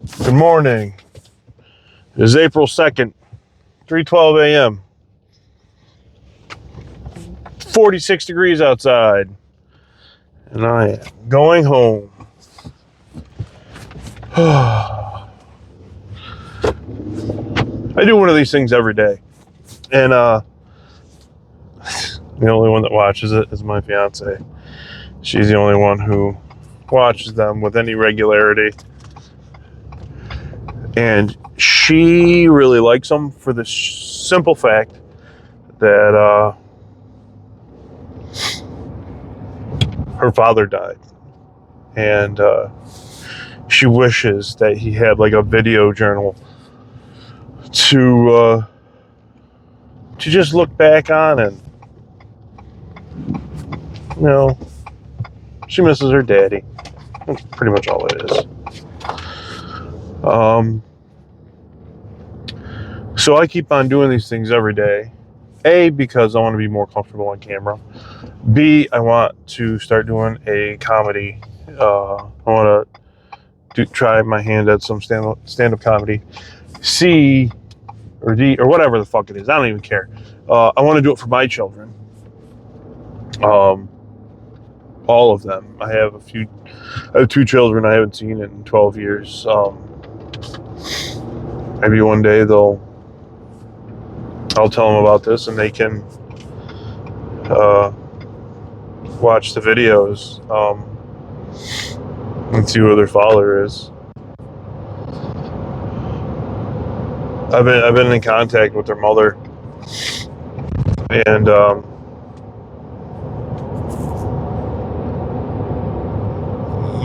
Good morning. It is April 2nd, 3:12 a.m. 46 degrees outside. And I am going home. I do one of these things every day. And the only one that watches it is my fiance. She's the only one who watches them with any regularity. And she really likes them for the simple fact that her father died. And she wishes that he had like a video journal to just look back on, and she misses her daddy. That's pretty much all it is. So I keep on doing these things every day. A, because I want to be more comfortable on camera. B, I want to start doing a comedy. I want to try my hand at some stand-up comedy. C, or D, or whatever the fuck it is. I don't even care. I want to do it for my children. All of them. I have two children I haven't seen in 12 years. Maybe one day I'll tell them about this and they can watch the videos and see who their father is. I've been in contact with their mother, and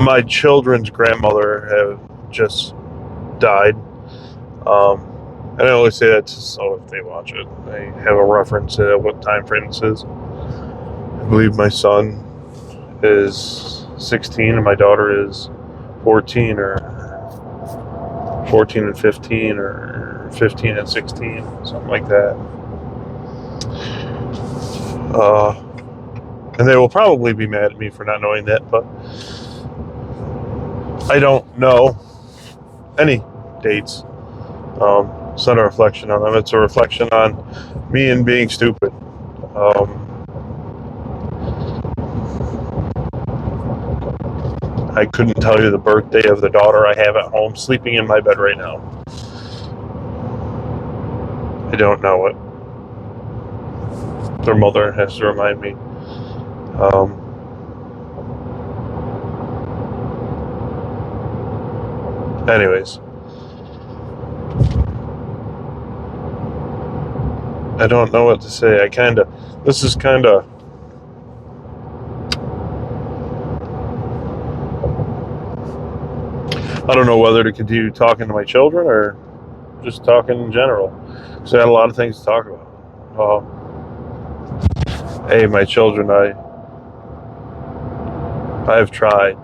my children's grandmother have just died. And I always say that so if they watch it, they have a reference to what time frame this is. I believe my son is 16 and my daughter is 14, or 14 and 15, or 15 and 16, something like that. And they will probably be mad at me for not knowing that, but I don't know any dates. It's not a reflection on them. It's a reflection on me and being stupid. I couldn't tell you the birthday of the daughter I have at home sleeping in my bed right now. I don't know it. Their mother has to remind me. Anyways. I don't know what to say. This is kind of, I don't know whether to continue talking to my children or just talking in general. So I had a lot of things to talk about. Hey, my children, I've tried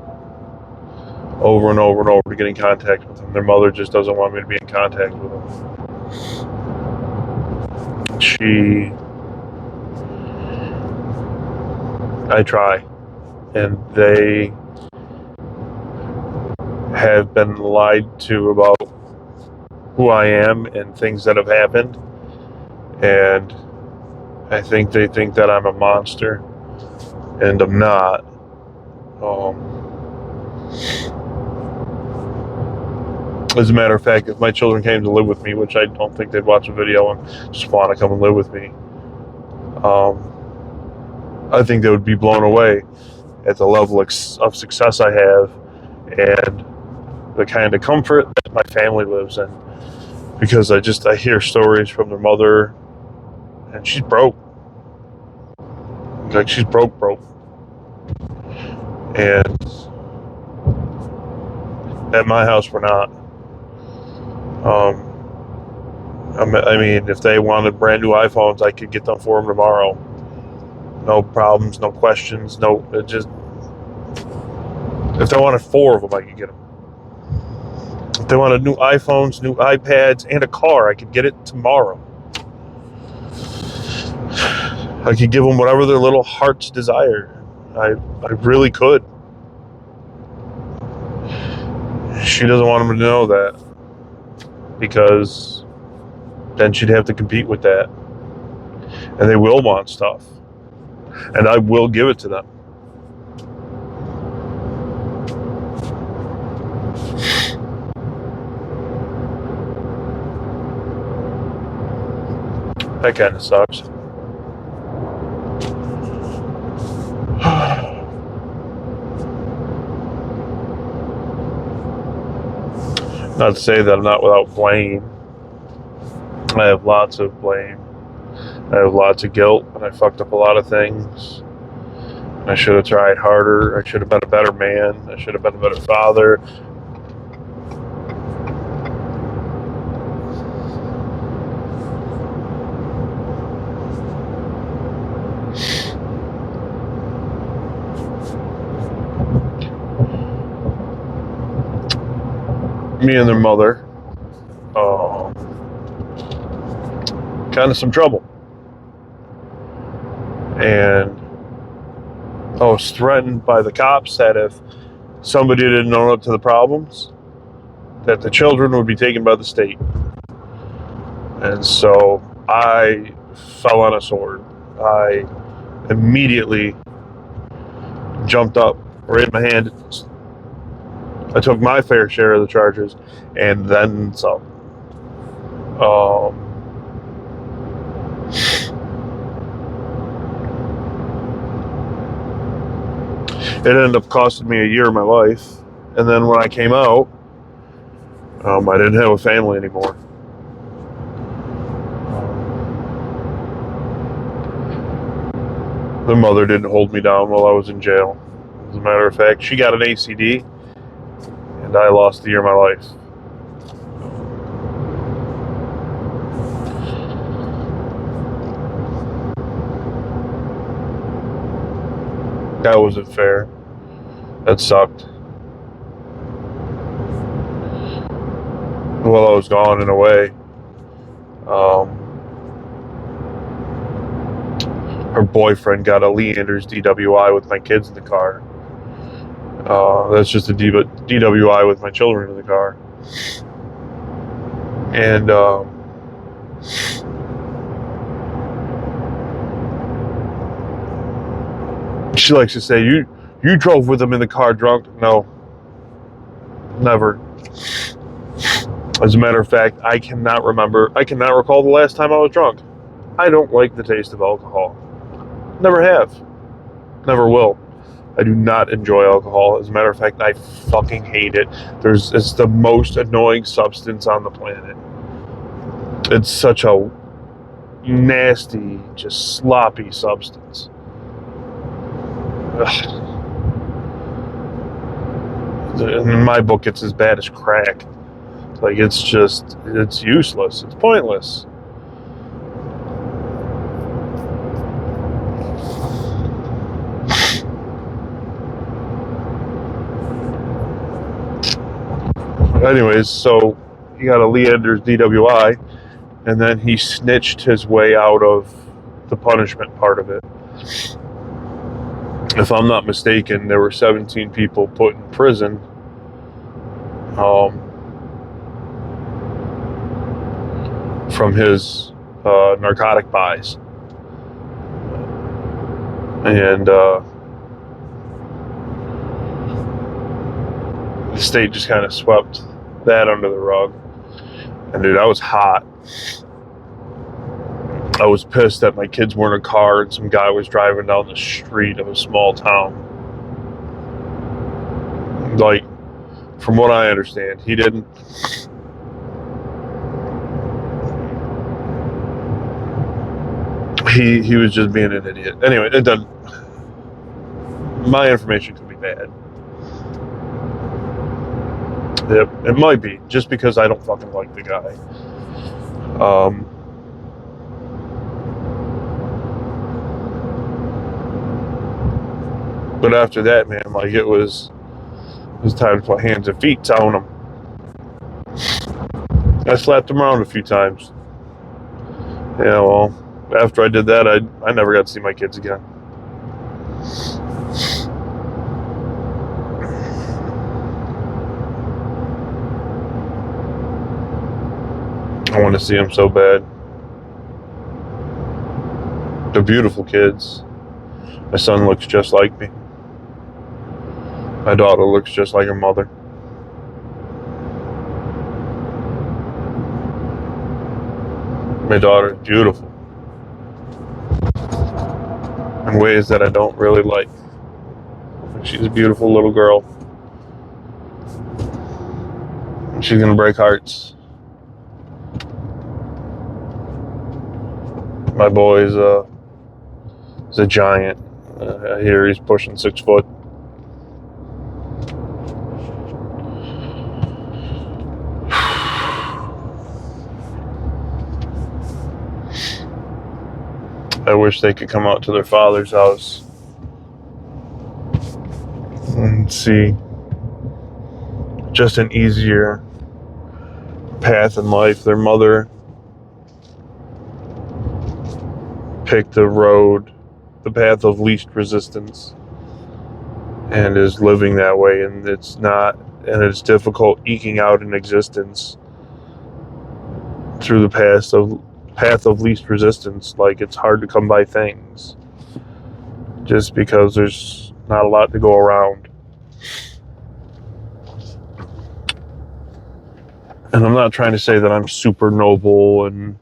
over and over and over to get in contact with them. Their mother just doesn't want me to be in contact with them. I try, and they have been lied to about who I am and things that have happened, and I think they think that I'm a monster, and I'm not. As a matter of fact, if my children came to live with me, which I don't think they'd watch a video and just want to come and live with me, I think they would be blown away at the level of success I have and the kind of comfort that my family lives in. Because I hear stories from their mother, and she's broke. Like, she's broke. And at my house, we're not. I mean, if they wanted brand new iPhones, I could get them for them tomorrow. No problems, no questions, if they wanted 4 of them, I could get them. If they wanted new iPhones, new iPads, and a car, I could get it tomorrow. I could give them whatever their little hearts desire. I really could. She doesn't want him to know that, because then she'd have to compete with that. And they will want stuff. And I will give it to them. That kind of sucks. Not to say that I'm not without blame. I have lots of blame. I have lots of guilt, and I fucked up a lot of things. I should have tried harder. I should have been a better man. I should have been a better father. Me and their mother, kind of some trouble. And I was threatened by the cops that if somebody didn't own up to the problems, that the children would be taken by the state. And so I fell on a sword. I immediately jumped up, raised my hand. I took my fair share of the charges, and then some. It ended up costing me a year of my life. And then when I came out, I didn't have a family anymore. The mother didn't hold me down while I was in jail. As a matter of fact, she got an ACD, and I lost a year of my life. That wasn't fair. That sucked. While I was gone, in a way, her boyfriend got a Leander's DWI with my kids in the car. That's just a DWI with my children in the car. And she likes to say, you drove with him in the car drunk. No, never. As a matter of fact, I cannot recall the last time I was drunk. I don't like the taste of alcohol. Never have. Never will. I do not enjoy alcohol. As a matter of fact, I fucking hate it. It's the most annoying substance on the planet. It's such a nasty, just sloppy substance. Ugh. In my book, it's as bad as crack. Like, it's useless. It's pointless. Anyways, so he got a Leander's DWI, and then he snitched his way out of the punishment part of it. If I'm not mistaken, there were 17 people put in prison from his narcotic buys. And the state just kind of swept that under the rug. And dude, I was hot. I was pissed that my kids were in a car and some guy was driving down the street of a small town. Like, from what I understand, he didn't. He was just being an idiot. Anyway, it doesn't. My information could be bad. It might be, just because I don't fucking like the guy. But after that, man, like, it was time to put hands and feet on him. I slapped him around a few times. Yeah, well, after I did that, I never got to see my kids again. I want to see them so bad. They're beautiful kids. My son looks just like me. My daughter looks just like her mother. My daughter's beautiful in ways that I don't really like. She's a beautiful little girl. She's gonna break hearts. My boy is a giant. I hear he's pushing 6 foot. I wish they could come out to their father's house and see just an easier path in life. Their mother picked the path of least resistance, and is living that way, and it's difficult eking out an existence through the path of least resistance. Like, it's hard to come by things just because there's not a lot to go around. And I'm not trying to say that I'm super noble and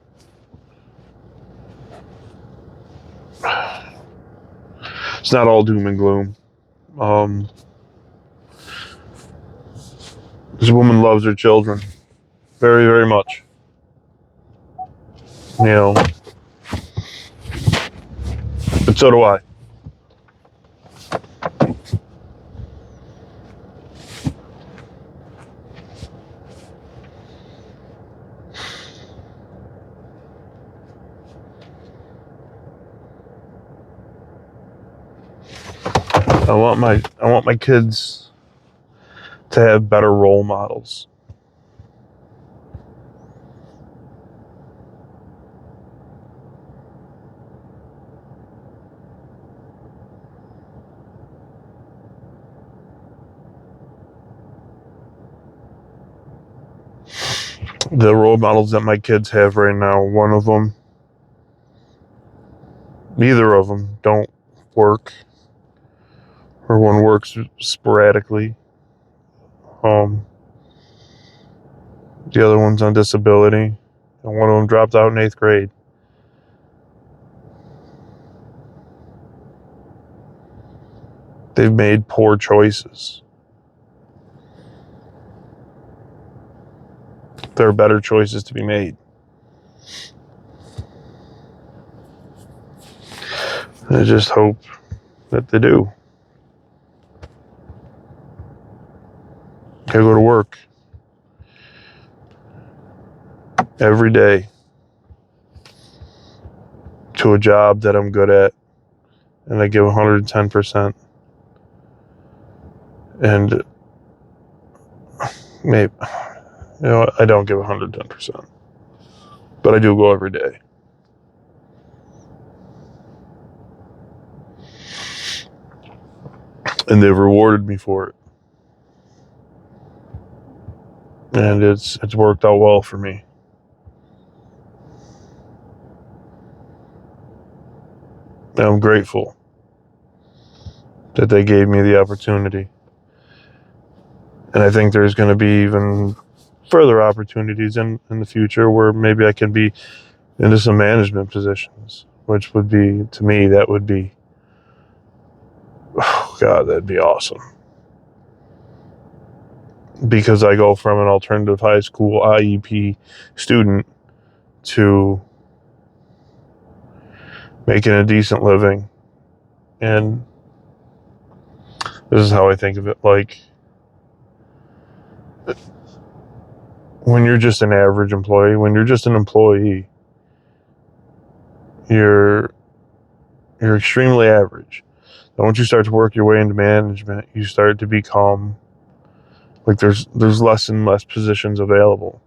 it's not all doom and gloom. This woman loves her children very, very much. You know, but so do I. I want my kids to have better role models. The role models that my kids have right now, neither of them don't work, or one works sporadically. The other one's on disability, and one of them dropped out in 8th grade. They've made poor choices. There are better choices to be made. I just hope that they do. I go to work every day to a job that I'm good at, and I give 110%. And maybe, I don't give 110%, but I do go every day. And they've rewarded me for it. And it's worked out well for me. And I'm grateful that they gave me the opportunity. And I think there's going to be even further opportunities in the future where maybe I can be into some management positions, which would be, to me, that would be, oh God, that'd be awesome. Because I go from an alternative high school IEP student to making a decent living. And this is how I think of it. Like, when you're just an average employee, when you're just an employee, you're extremely average. And once you start to work your way into management, you start to become like there's less and less positions available,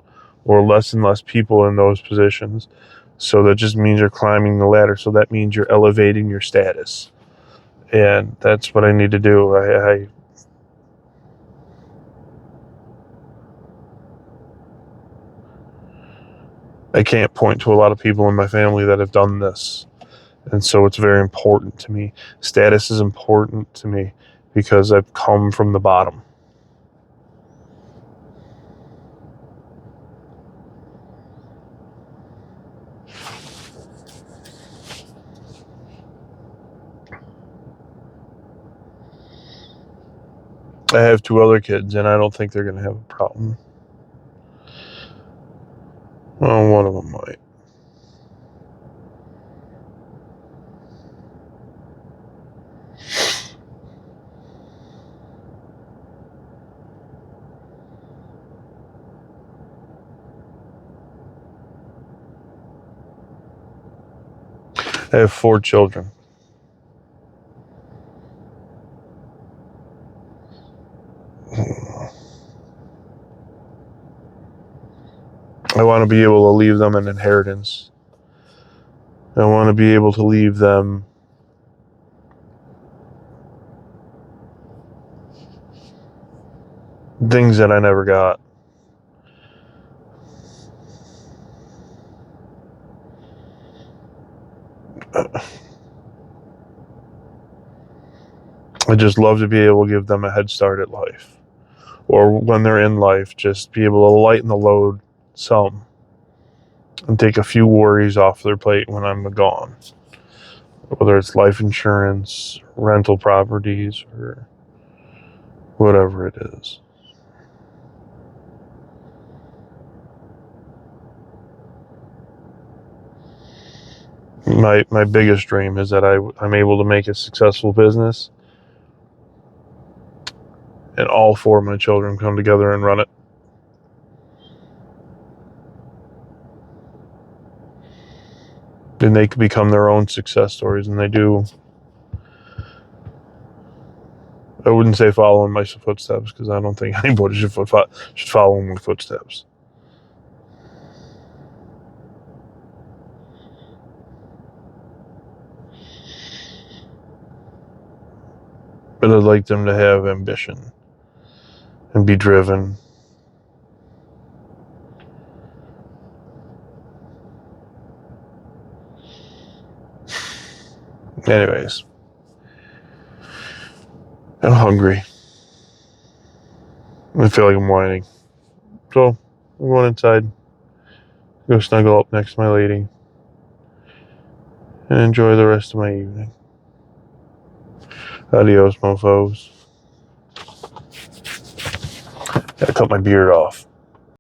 or less and less people in those positions. So that just means you're climbing the ladder. So that means you're elevating your status. And that's what I need to do. I can't point to a lot of people in my family that have done this. And so it's very important to me. Status is important to me because I've come from the bottom. I have 2 other kids, and I don't think they're going to have a problem. Well, one of them might. I have 4 children. I want to be able to leave them an inheritance. I want to be able to leave them things that I never got. I just love to be able to give them a head start at life. Or when they're in life, just be able to lighten the load some and take a few worries off their plate when I'm gone. Whether it's life insurance, rental properties, or whatever it is. My biggest dream is that I'm able to make a successful business and all 4 of my children come together and run it. And they can become their own success stories, and they do. I wouldn't say follow in my footsteps because I don't think anybody should follow in my footsteps. But I'd like them to have ambition and be driven. Anyways, I'm hungry. I feel like I'm whining. So I'm going inside, go snuggle up next to my lady, and enjoy the rest of my evening. Adios, mofos. Gotta cut my beard off.